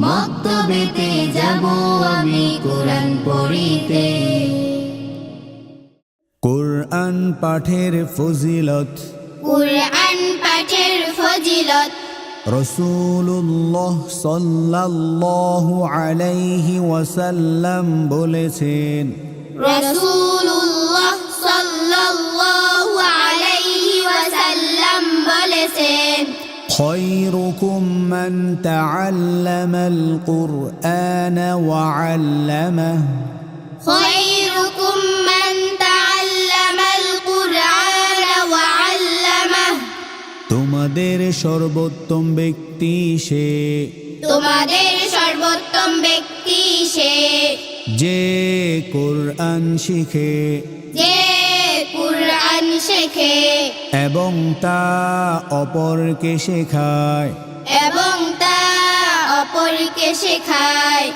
মক্তবেতে যাব আমি কোরআন পড়িতে। কোরআন পাঠের ফজিলত, কোরআন পাঠের ফজিলত রাসূলুল্লাহ সাল্লাল্লাহু আলাইহি ওয়াসাল্লাম বলেছেন, রাসূলুল্লাহ সাল্লাল্লাহু আলাইহি ওয়াসাল্লাম বলেছেন, খায়রুকুম মান তাআল্লামাল কুরআনা ওয়া আল্লামাহু, খায়রুকুম মান তাআল্লামাল কুরআনা ওয়া আল্লামাহু, তোমাদের সর্বোত্তম ব্যক্তি সে, তোমাদের সর্বোত্তম ব্যক্তি সে, যে কোরআন শিখে যে কুরআন শেখে এবং তা অপরকে শেখায়। এবং তা অপরকে শেখায়।